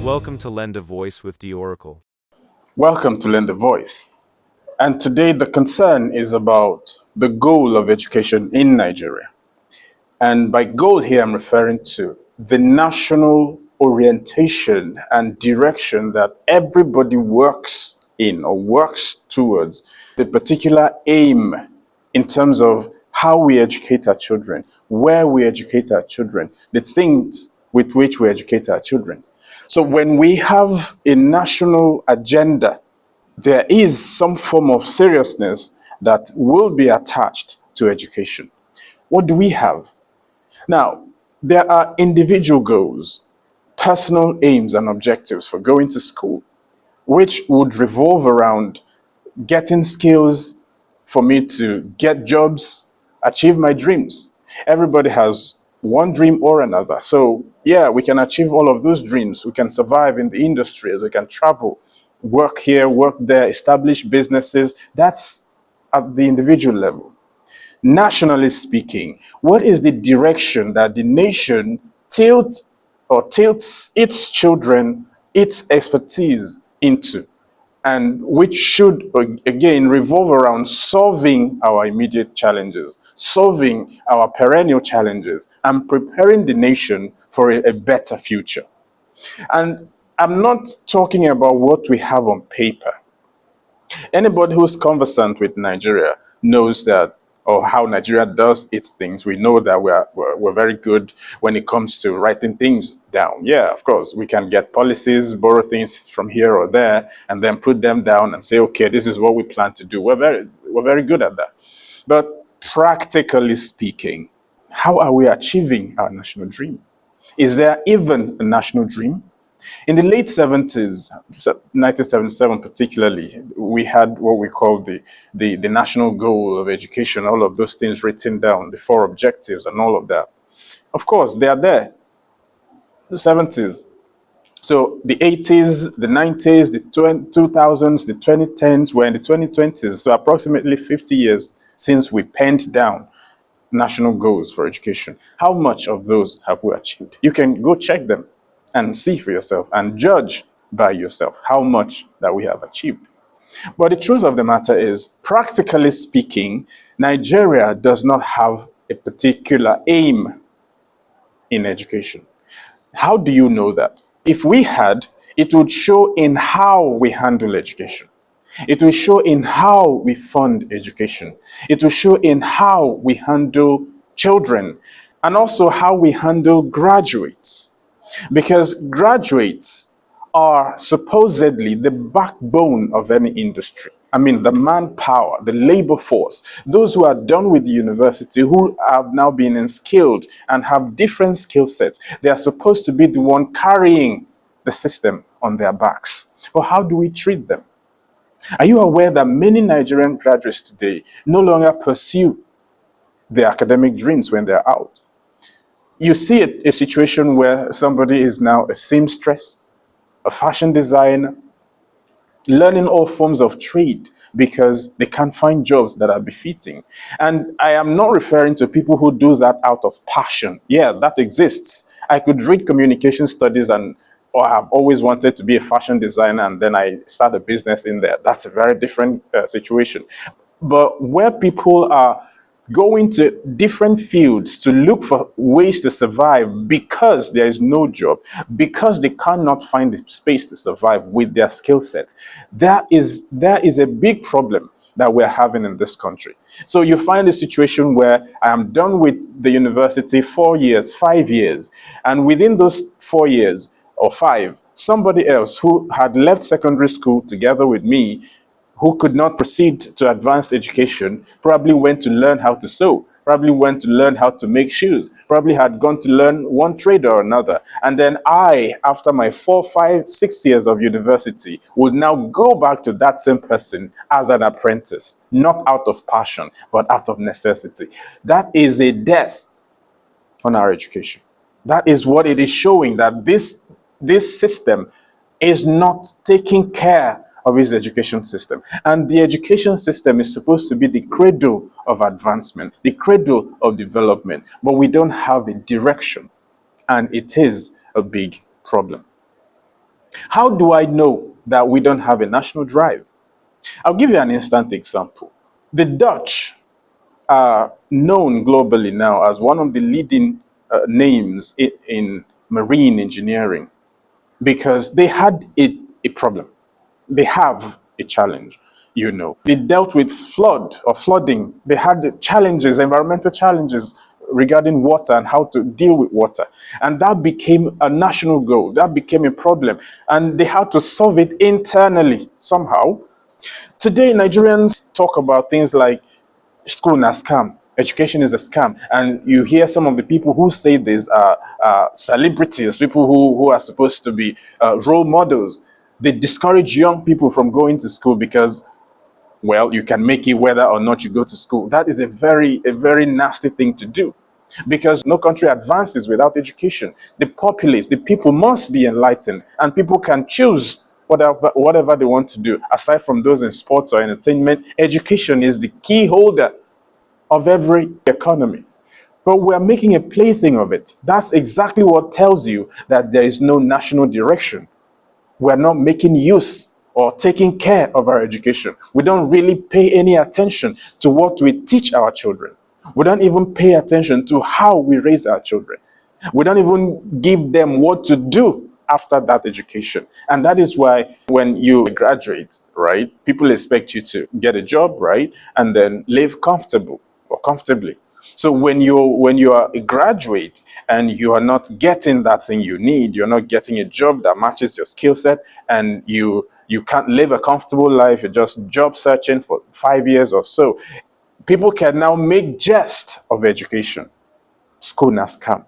Welcome to Lend a Voice with the Oracle. Welcome to Lend a Voice. And today the concern is about the goal of education in Nigeria. And by goal here, I'm referring to the national orientation and direction that everybody works in or works towards, the particular aim in terms of how we educate our children, where we educate our children, the things with which we educate our children. So when we have a national agenda, there is some form of seriousness that will be attached to education. What do we have? Now, there are individual goals, personal aims and objectives for going to school, which would revolve around getting skills for me to get jobs, achieve my dreams. Everybody has one dream or another. So, yeah, we can achieve all of those dreams. We can survive in the industry, we can travel, work here, work there, establish businesses. That's at the individual level. Nationally speaking, what is the direction that the nation tilts its children, its expertise into? And which should, again, revolve around solving our immediate challenges, solving our perennial challenges, and preparing the nation for a better future. And I'm not talking about what we have on paper. Anybody who's conversant with Nigeria knows that, or how Nigeria does its things. We know that we're very good when it comes to writing things down. Yeah, of course, we can get policies, borrow things from here or there, and then put them down and say, okay, this is what we plan to do. We're very good at that. But practically speaking, how are we achieving our national dream? Is there even a national dream? In the late 70s, 1977 particularly, we had what we call the national goal of education, all of those things written down, the four objectives and all of that. Of course, they are there, the 70s. So the 80s, the 90s, the 2000s, the 2010s, we're in the 2020s, so approximately 50 years since we penned down national goals for education. How much of those have we achieved? You can go check them and see for yourself and judge by yourself how much that we have achieved. But the truth of the matter is, practically speaking, Nigeria does not have a particular aim in education. How do you know that? If we had, it would show in how we handle education. It will show in how we fund education. It will show in how we handle children and also how we handle graduates. Because graduates are supposedly the backbone of any industry. I mean, the manpower, the labor force, those who are done with the university, who have now been unskilled and have different skill sets, they are supposed to be the one carrying the system on their backs. But how do we treat them? Are you aware that many Nigerian graduates today no longer pursue their academic dreams when they're out? You see a situation where somebody is now a seamstress, a fashion designer, learning all forms of trade because they can't find jobs that are befitting. And I am not referring to people who do that out of passion. Yeah, that exists. I could read communication studies or have always wanted to be a fashion designer and then I start a business in there. That's a very different situation. But where people are going to different fields to look for ways to survive because there is no job, because they cannot find the space to survive with their skill set, that is a big problem that we're having in this country. So you find a situation where I am done with the university 4 years, 5 years, and within those 4 years or 5, somebody else who had left secondary school together with me, who could not proceed to advanced education, probably went to learn how to sew, probably went to learn how to make shoes, probably had gone to learn one trade or another. And then I, after my 4, 5, 6 years of university, would now go back to that same person as an apprentice, not out of passion, but out of necessity. That is a death on our education. That is what it is showing, that this system is not taking care of his education system. And the education system is supposed to be the cradle of advancement, the cradle of development, but we don't have a direction, and it is a big problem. How do I know that we don't have a national drive? I'll give you an instant example. The Dutch are known globally now as one of the leading names in marine engineering because they had a problem. They have a challenge. They dealt with flooding. They had the challenges, environmental challenges regarding water and how to deal with water. And that became a national goal. That became a problem. And they had to solve it internally somehow. Today, Nigerians talk about things like school na scam, education is a scam, and you hear some of the people who say this are celebrities, people who are supposed to be role models. They discourage young people from going to school because, well, you can make it whether or not you go to school. That is a very nasty thing to do, because no country advances without education. The populace, the people must be enlightened, and people can choose whatever they want to do. Aside from those in sports or entertainment, education is the key holder of every economy. But we're making a plaything of it. That's exactly what tells you that there is no national direction. We're not making use or taking care of our education. We don't really pay any attention to what we teach our children. We don't even pay attention to how we raise our children. We don't even give them what to do after that education. And that is why when you graduate, right, people expect you to get a job, right, and then live comfortable or comfortably. So when you are a graduate and you are not getting that thing you need, you're not getting a job that matches your skill set, and you can't live a comfortable life, you're just job searching for 5 years or so, people can now make jest of education. School has come.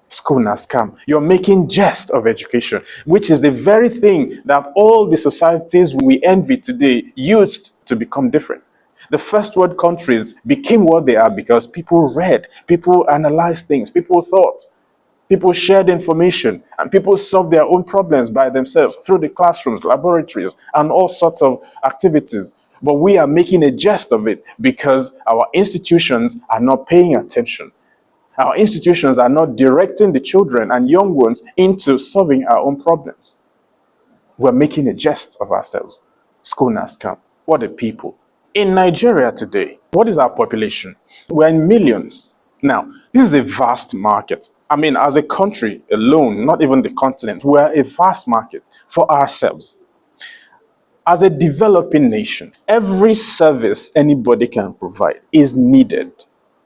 School has come. You're making jest of education, which is the very thing that all the societies we envy today used to become different. The first world countries became what they are because people read, people analyzed things, people thought, people shared information, and people solved their own problems by themselves through the classrooms, laboratories, and all sorts of activities. But we are making a jest of it because our institutions are not paying attention. Our institutions are not directing the children and young ones into solving our own problems. We're making a jest of ourselves. School has come. What a people. In Nigeria today, what is our population? We're in millions. Now, this is a vast market. I mean, as a country alone, not even the continent, we're a vast market for ourselves. As a developing nation, every service anybody can provide is needed.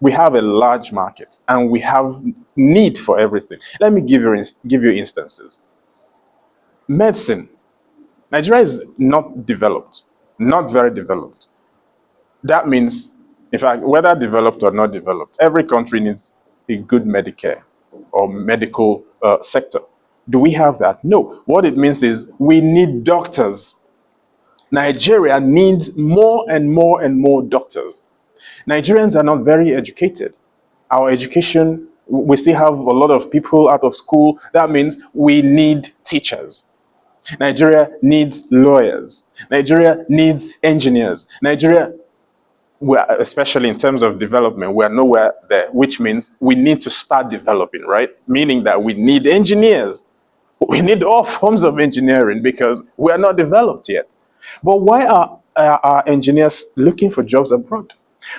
We have a large market and we have need for everything. Let me give you instances. Medicine. Nigeria is not developed, not very developed. That means, in fact, whether developed or not developed, every country needs a good Medicare or medical sector. Do we have that? No. What it means is we need doctors. Nigeria needs more and more and more doctors. Nigerians are not very educated. Our education, we still have a lot of people out of school. That means we need teachers. Nigeria needs lawyers. Nigeria needs engineers. Nigeria, especially in terms of development, we are nowhere there, which means we need to start developing, right? Meaning that we need engineers. We need all forms of engineering because we are not developed yet. But why are our engineers looking for jobs abroad?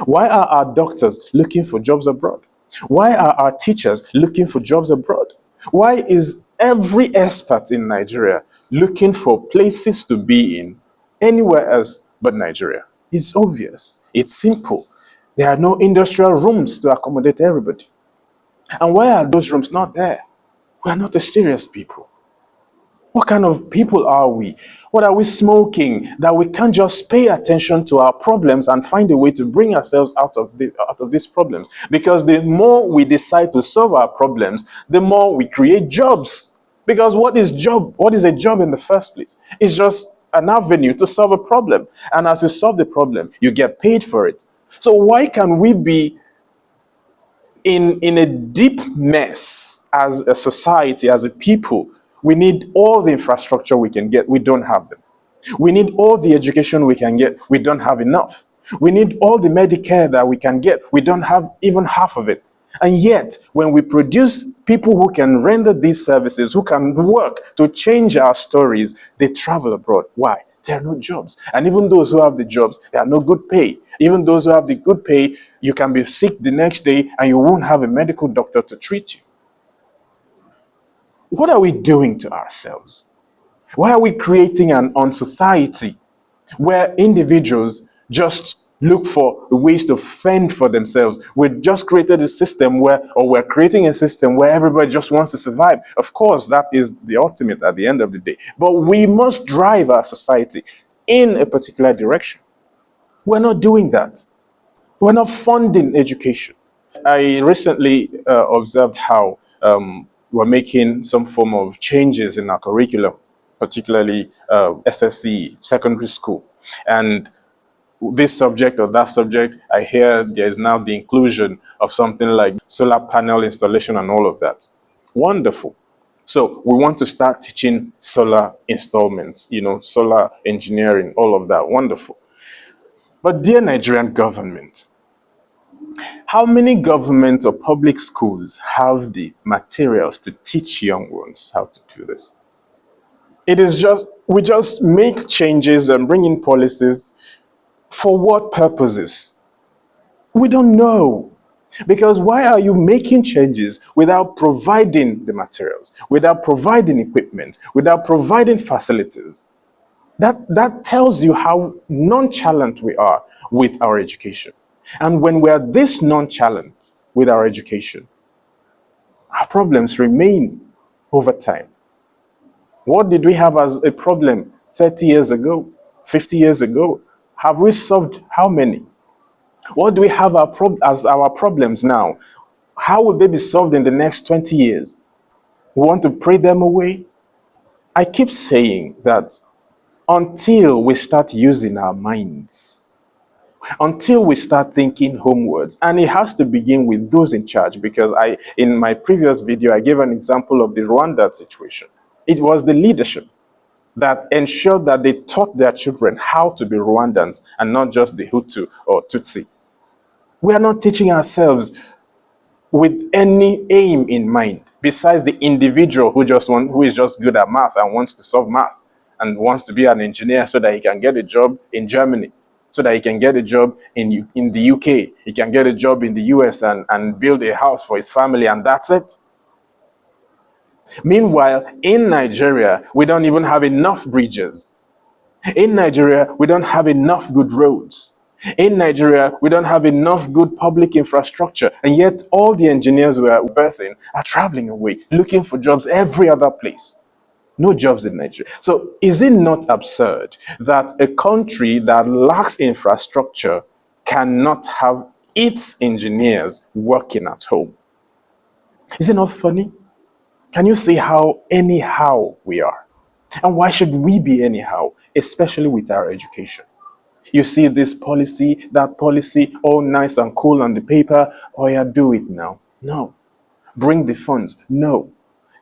Why are our doctors looking for jobs abroad? Why are our teachers looking for jobs abroad? Why is every expert in Nigeria looking for places to be in anywhere else but Nigeria? It's obvious. It's simple. There are no industrial rooms to accommodate everybody. And why are those rooms not there? We are not a serious people. What kind of people are we? What are we smoking that we can't just pay attention to our problems and find a way to bring ourselves out of these problems? Because the more we decide to solve our problems, the more we create jobs. Because what is job? What is a job in the first place? It's just an avenue to solve a problem. And as you solve the problem, you get paid for it. So why can we be in a deep mess as a society, as a people? We need all the infrastructure we can get. We don't have them. We need all the education we can get. We don't have enough. We need all the Medicare that we can get. We don't have even half of it. And yet, when we produce people who can render these services, who can work to change our stories, they travel abroad. Why? There are no jobs. And even those who have the jobs, there are no good pay. Even those who have the good pay, you can be sick the next day and you won't have a medical doctor to treat you. What are we doing to ourselves? Why are we creating an society where individuals just look for ways to fend for themselves? We've just created a system where, or we're creating a system where everybody just wants to survive. Of course, that is the ultimate at the end of the day. But we must drive our society in a particular direction. We're not doing that. We're not funding education. I recently observed how we're making some form of changes in our curriculum, particularly SSC, secondary school. And this subject or that subject, I hear there is now the inclusion of something like solar panel installation and all of that. Wonderful. So we want to start teaching solar installments, solar engineering, all of that. Wonderful. But dear Nigerian government, how many government or public schools have the materials to teach young ones how to do this? It is just, we just make changes and bring in policies. For what purposes? We don't know. Because why are you making changes without providing the materials, without providing equipment, without providing facilities? That tells you how nonchalant we are with our education. And when we are this nonchalant with our education, our problems remain over time. What did we have as a problem 30 years ago, 50 years ago? Have we solved how many? What do we have as our problems now? How will they be solved in the next 20 years? We want to pray them away? I keep saying that until we start using our minds, until we start thinking homewards, and it has to begin with those in charge, because in my previous video, I gave an example of the Rwanda situation. It was the leadership that ensured that they taught their children how to be Rwandans and not just the Hutu or Tutsi. We are not teaching ourselves with any aim in mind besides the individual who is just good at math and wants to solve math and wants to be an engineer so that he can get a job in Germany, so that he can get a job in the UK, he can get a job in the US and build a house for his family, and that's it. Meanwhile, in Nigeria, we don't even have enough bridges. In Nigeria, we don't have enough good roads. In Nigeria, we don't have enough good public infrastructure. And yet all the engineers we are birthing are traveling away, looking for jobs every other place. No jobs in Nigeria. So is it not absurd that a country that lacks infrastructure cannot have its engineers working at home? Is it not funny? Can you see how anyhow we are? And why should we be anyhow, especially with our education? You see this policy, that policy, all nice and cool on the paper. Oh yeah, do it now. No. Bring the funds. No.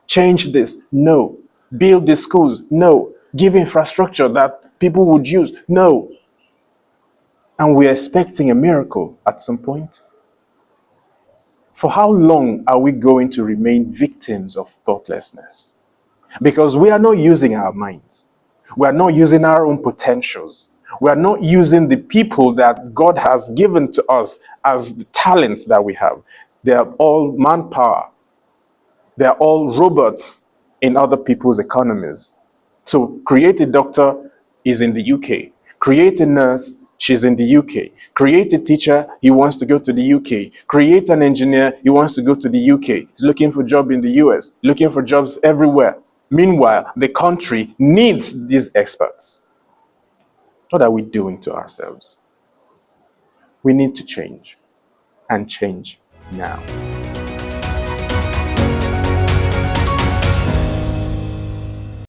Change this. No. Build the schools. No. Give infrastructure that people would use. No. And we're expecting a miracle at some point. For how long are we going to remain victims of thoughtlessness? Because we are not using our minds. We are not using our own potentials. We are not using the people that God has given to us as the talents that we have. They are all manpower. They are all robots in other people's economies. So create a doctor is in the UK. Create a nurse, she's in the UK. Create a teacher, he wants to go to the UK. Create an engineer, he wants to go to the UK. He's looking for a job in the US, looking for jobs everywhere. Meanwhile, the country needs these experts. What are we doing to ourselves? We need to change, and change now.